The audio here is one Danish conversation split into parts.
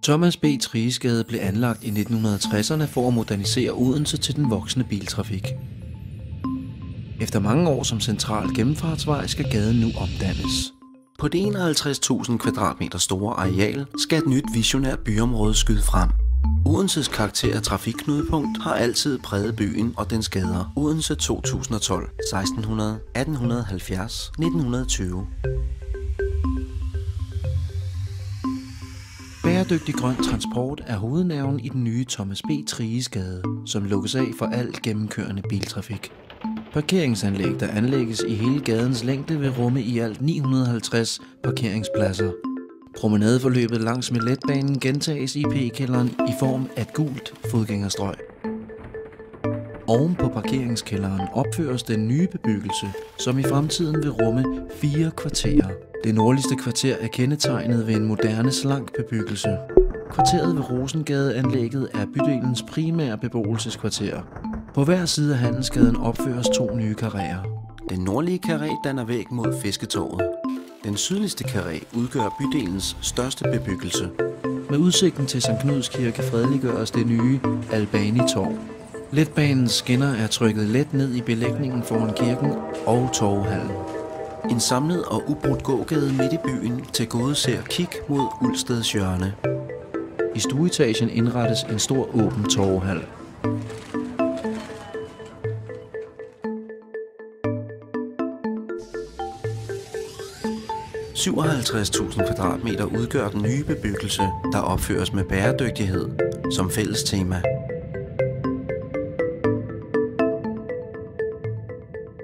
Thomas B. Thriges-Gade blev anlagt i 1960'erne for at modernisere Odense til den voksende biltrafik. Efter mange år som central gennemfartsvej skal gaden nu omdannes. På det 51.000 kvadratmeter store areal skal et nyt visionært byområde skyde frem. Odenses karakter af trafikknudepunkt har altid præget byen og dens gader. Odense 2012, 1600, 1870, 1920. Bæredygtig grøn transport er hovednerven i den nye Thomas B. Thriges-Gade, som lukkes af for alt gennemkørende biltrafik. Parkeringsanlæg, der anlægges i hele gadens længde, vil rumme i alt 950 parkeringspladser. Promenadeforløbet langs med letbanen gentages i P-kælderen i form af et gult fodgængerstrøg. Oven på parkeringskælderen opføres den nye bebyggelse, som i fremtiden vil rumme 4 kvarterer. Det nordligste kvarter er kendetegnet ved en moderne, slank bebyggelse. Kvarteret ved Rosengade-anlægget er bydelens primære beboelseskvarter. På hver side af Handelsgaden opføres 2 nye karréer. Den nordlige karré danner væg mod Fisketorvet. Den sydligste karré udgør bydelens største bebyggelse. Med udsigten til Sankt Knuds Kirke fredeliggøres det nye Albani-torv. Letbanens skinner er trykket let ned i belægningen foran kirken og torvehallen. En samlet og ubrudt gågade midt i byen tilgodeser kig mod Ulsteds hjørne. I stueetagen indrettes en stor åben torvehal. – 57.000 kvadratmeter udgør den nye bebyggelse, der opføres med bæredygtighed som fælles tema.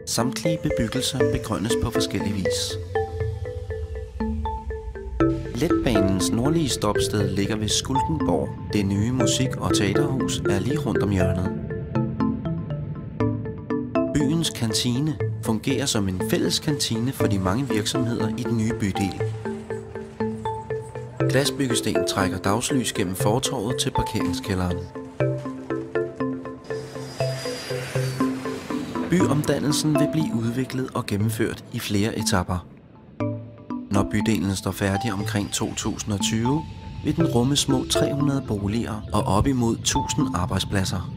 Samtlige bebyggelser begrønnes på forskellig vis. Letbanens nordlige stopsted ligger ved Skulkenborg. Det nye musik- og teaterhus er lige rundt om hjørnet. Byens kantine fungerer som en fælles kantine for de mange virksomheder i den nye bydel. Glasbyggesten trækker dagslys gennem fortovet til parkeringskælderen. Byomdannelsen vil blive udviklet og gennemført i flere etaper. Når bydelen står færdig omkring 2020, vil den rumme små 300 boliger og op imod 1000 arbejdspladser.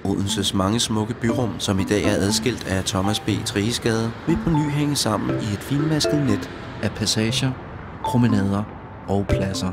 Odenses mange smukke byrum, som i dag er adskilt af Thomas B. Thriges-Gade, vil på ny hænge sammen i et finmasket net af passager, promenader og pladser.